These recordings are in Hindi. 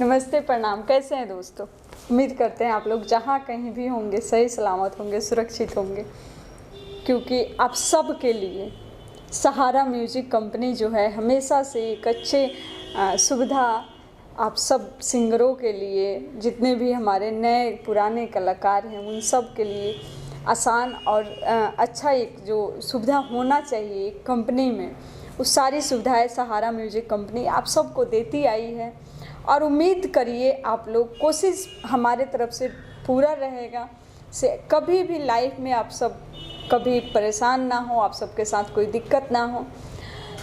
नमस्ते, प्रणाम। कैसे हैं दोस्तों? उम्मीद करते हैं आप लोग जहाँ कहीं भी होंगे सही सलामत होंगे, सुरक्षित होंगे, क्योंकि आप सब के लिए सहारा म्यूजिक कंपनी जो है हमेशा से एक अच्छे सुविधा आप सब सिंगरों के लिए, जितने भी हमारे नए पुराने कलाकार हैं उन सब के लिए आसान और अच्छा एक जो सुविधा होना चाहिए एक कंपनी में, उस सारी सुविधाएं सहारा म्यूजिक कंपनी आप सबको देती आई है। और उम्मीद करिए आप लोग, कोशिश हमारे तरफ से पूरा रहेगा से कभी भी लाइफ में आप सब कभी परेशान ना हो, आप सबके साथ कोई दिक्कत ना हो।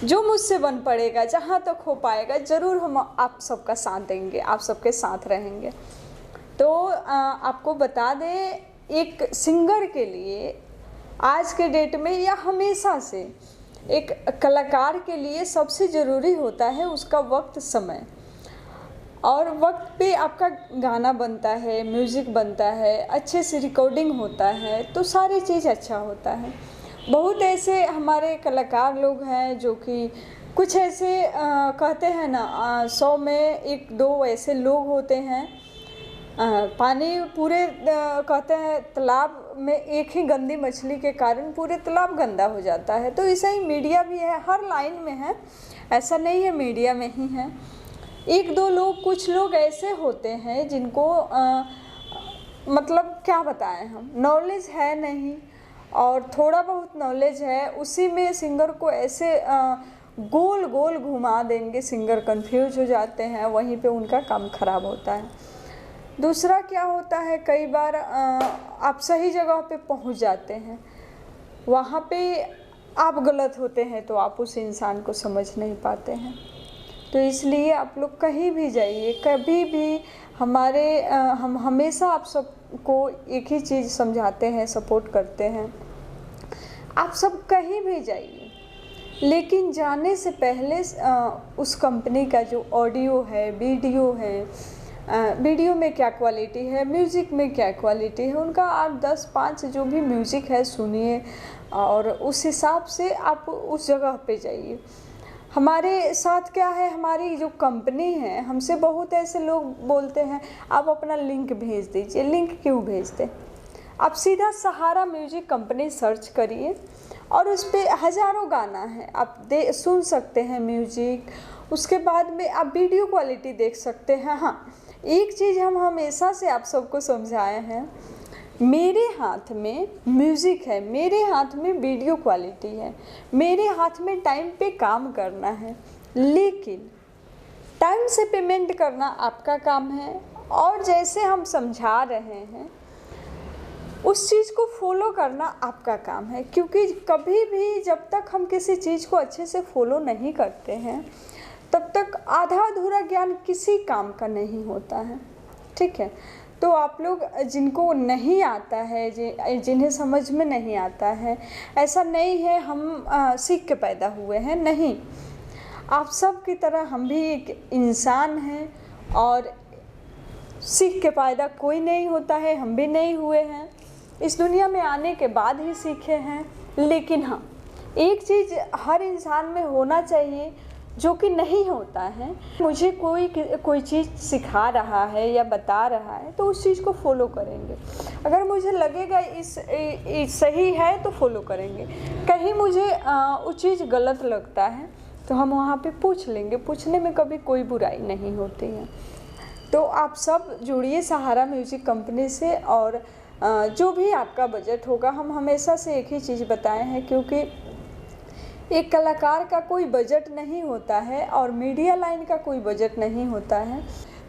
जो मुझसे बन पड़ेगा, जहाँ तक हो पाएगा, ज़रूर हम आप सबका साथ देंगे, आप सबके साथ रहेंगे। तो आपको बता दें, एक सिंगर के लिए आज के डेट में या हमेशा से एक कलाकार के लिए सबसे ज़रूरी होता है उसका वक्त, समय। और वक्त पे आपका गाना बनता है, म्यूज़िक बनता है, अच्छे से रिकॉर्डिंग होता है, तो सारी चीज़ अच्छा होता है। बहुत ऐसे हमारे कलाकार लोग हैं जो कि कुछ ऐसे कहते हैं ना, 100 में 1-2 ऐसे लोग होते हैं। पानी पूरे कहते हैं तालाब में एक ही गंदी मछली के कारण पूरे तालाब गंदा हो जाता है। तो ऐसा ही मीडिया भी है, हर लाइन में है, ऐसा नहीं है मीडिया में ही है। 1-2 लोग, कुछ लोग ऐसे होते हैं जिनको मतलब क्या बताएं हम, नॉलेज है नहीं, और थोड़ा बहुत नॉलेज है उसी में सिंगर को ऐसे गोल गोल घुमा देंगे, सिंगर कंफ्यूज हो जाते हैं, वहीं पे उनका काम खराब होता है। दूसरा क्या होता है, कई बार आप सही जगह पे पहुंच जाते हैं, वहाँ पे आप गलत होते हैं तो आप उस इंसान को समझ नहीं पाते हैं। तो इसलिए आप लोग कहीं भी जाइए, कभी भी हम हमेशा आप सबको एक ही चीज़ समझाते हैं, सपोर्ट करते हैं। आप सब कहीं भी जाइए, लेकिन जाने से पहले उस कंपनी का जो ऑडियो है, वीडियो है, वीडियो में क्या क्वालिटी है, म्यूज़िक में क्या क्वालिटी है, उनका आप 10-5 जो भी म्यूज़िक है सुनिए, और उस हिसाब से आप उस जगह पे जाइए। हमारे साथ क्या है, हमारी जो कंपनी है, हमसे बहुत ऐसे लोग बोलते हैं आप अपना लिंक भेज दीजिए। लिंक क्यों भेजते? आप सीधा सहारा म्यूजिक कंपनी सर्च करिए और उस पर हज़ारों गाना है, आप सुन सकते हैं म्यूजिक। उसके बाद में आप वीडियो क्वालिटी देख सकते हैं। हाँ, एक चीज़ हम हमेशा से आप सबको समझाए हैं, मेरे हाथ में म्यूज़िक है, मेरे हाथ में वीडियो क्वालिटी है, मेरे हाथ में टाइम पे काम करना है, लेकिन टाइम से पेमेंट करना आपका काम है। और जैसे हम समझा रहे हैं उस चीज़ को फॉलो करना आपका काम है, क्योंकि कभी भी जब तक हम किसी चीज़ को अच्छे से फॉलो नहीं करते हैं तब तक आधा अधूरा ज्ञान किसी काम का नहीं होता है। ठीक है, तो आप लोग जिनको नहीं आता है, जिन्हें समझ में नहीं आता है, ऐसा नहीं है हम सीख के पैदा हुए हैं, नहीं, आप सब की तरह हम भी एक इंसान हैं और सीख के पैदा कोई नहीं होता है, हम भी नहीं हुए हैं, इस दुनिया में आने के बाद ही सीखे हैं। लेकिन हाँ, एक चीज़ हर इंसान में होना चाहिए जो कि नहीं होता है। मुझे कोई चीज़ सिखा रहा है या बता रहा है तो उस चीज़ को फॉलो करेंगे। अगर मुझे लगेगा इस सही है तो फॉलो करेंगे, कहीं मुझे वो चीज़ गलत लगता है तो हम वहाँ पे पूछ लेंगे, पूछने में कभी कोई बुराई नहीं होती है। तो आप सब जुड़िए सहारा म्यूजिक कंपनी से, और जो भी आपका बजट होगा, हम हमेशा से एक ही चीज़ बताए हैं, क्योंकि एक कलाकार का कोई बजट नहीं होता है और मीडिया लाइन का कोई बजट नहीं होता है।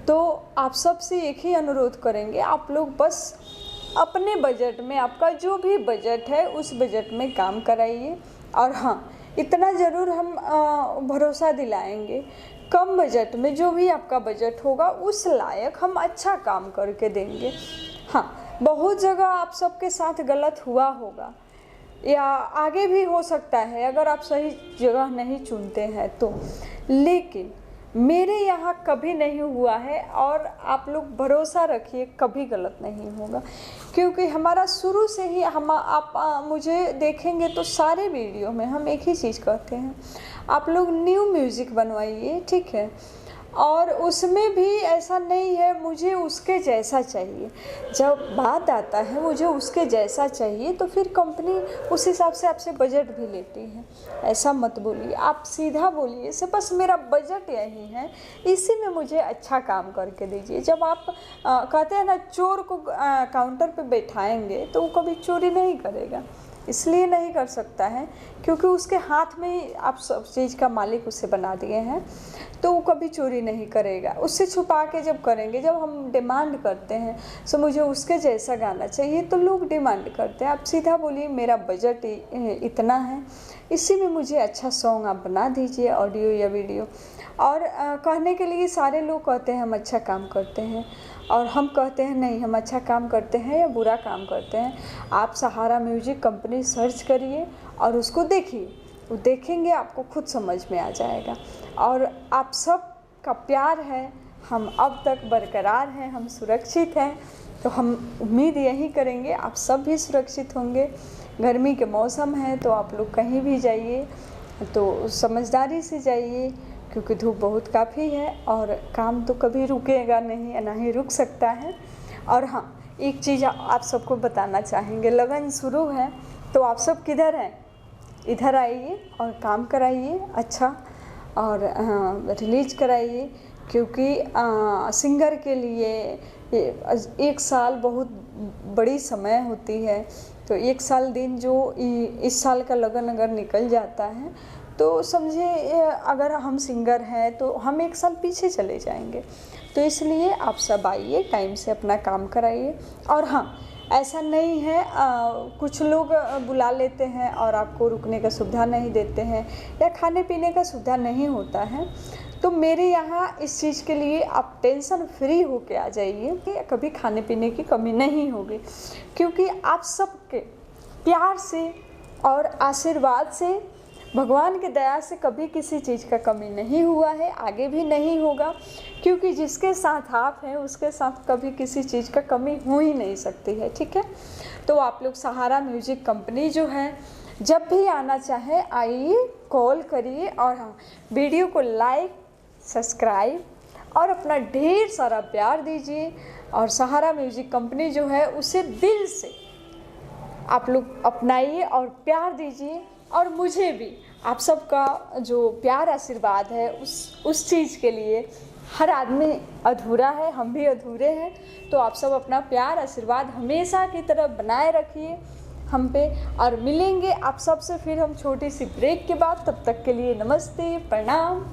तो आप सब से एक ही अनुरोध करेंगे, आप लोग बस अपने बजट में, आपका जो भी बजट है उस बजट में काम कराइए। और हाँ, इतना ज़रूर हम भरोसा दिलाएंगे, कम बजट में जो भी आपका बजट होगा उस लायक हम अच्छा काम करके देंगे। हाँ, बहुत जगह आप सबके साथ गलत हुआ होगा या आगे भी हो सकता है अगर आप सही जगह नहीं चुनते हैं तो, लेकिन मेरे यहाँ कभी नहीं हुआ है और आप लोग भरोसा रखिए कभी गलत नहीं होगा, क्योंकि हमारा शुरू से ही आप मुझे देखेंगे तो सारे वीडियो में हम एक ही चीज़ कहते हैं, आप लोग न्यू म्यूज़िक बनवाइए, ठीक है, और उसमें भी ऐसा नहीं है मुझे उसके जैसा चाहिए। जब बात आता है मुझे उसके जैसा चाहिए तो फिर कंपनी उस हिसाब से आपसे बजट भी लेती है। ऐसा मत बोलिए, आप सीधा बोलिए से बस मेरा बजट यही है, इसी में मुझे अच्छा काम करके दीजिए। जब आप कहते हैं ना चोर को काउंटर पे बैठाएंगे तो वो कभी चोरी नहीं करेगा, इसलिए नहीं कर सकता है क्योंकि उसके हाथ में ही आप सब चीज़ का मालिक उसे बना दिए हैं, तो वो कभी चोरी नहीं करेगा। उससे छुपा के जब करेंगे, जब हम डिमांड करते हैं सो मुझे उसके जैसा गाना चाहिए तो लोग डिमांड करते हैं। आप सीधा बोलिए मेरा बजट इतना है, इसी में मुझे अच्छा सॉन्ग आप बना दीजिए, ऑडियो या वीडियो। और कहने के लिए सारे लोग कहते हैं हम अच्छा काम करते हैं, और हम कहते हैं नहीं हम अच्छा काम करते हैं या बुरा काम करते हैं। आप सहारा म्यूजिक कंपनी सर्च करिए और उसको देखिए, वो देखेंगे आपको खुद समझ में आ जाएगा। और आप सब का प्यार है, हम अब तक बरकरार हैं, हम सुरक्षित हैं, तो हम उम्मीद यही करेंगे आप सब भी सुरक्षित होंगे। गर्मी के मौसम है तो आप लोग कहीं भी जाइए तो समझदारी से जाइए, क्योंकि धूप बहुत काफ़ी है और काम तो कभी रुकेगा नहीं, ना ही रुक सकता है। और हाँ, एक चीज़ आप सबको बताना चाहेंगे, लगन शुरू है तो आप सब किधर हैं, इधर आइए और काम कराइए अच्छा, और रिलीज कराइए, क्योंकि सिंगर के लिए एक साल बहुत बड़ी समय होती है। तो एक साल दिन जो इस साल का लगन अगर निकल जाता है तो समझे अगर हम सिंगर हैं तो हम एक साल पीछे चले जाएंगे। तो इसलिए आप सब आइए, टाइम से अपना काम कराइए। और हाँ, ऐसा नहीं है कुछ लोग बुला लेते हैं और आपको रुकने का सुविधा नहीं देते हैं या खाने पीने का सुविधा नहीं होता है, तो मेरे यहाँ इस चीज़ के लिए आप टेंशन फ्री होके आ जाइए कि कभी खाने पीने की कमी नहीं होगी, क्योंकि आप सबके प्यार से और आशीर्वाद से, भगवान की दया से कभी किसी चीज़ का कमी नहीं हुआ है, आगे भी नहीं होगा, क्योंकि जिसके साथ आप हैं उसके साथ कभी किसी चीज़ का कमी हो ही नहीं सकती है। ठीक है, तो आप लोग सहारा म्यूजिक कंपनी जो है जब भी आना चाहे आइए, कॉल करिए। और हाँ, वीडियो को लाइक, सब्सक्राइब और अपना ढेर सारा प्यार दीजिए। और सहारा म्यूजिक कंपनी जो है उसे दिल से आप लोग अपनाइए और प्यार दीजिए। और मुझे भी आप सबका जो प्यार आशीर्वाद है उस चीज़ के लिए हर आदमी अधूरा है, हम भी अधूरे हैं। तो आप सब अपना प्यार आशीर्वाद हमेशा की तरह बनाए रखिए हम पे, और मिलेंगे आप सबसे फिर हम छोटी सी ब्रेक के बाद। तब तक के लिए नमस्ते, प्रणाम।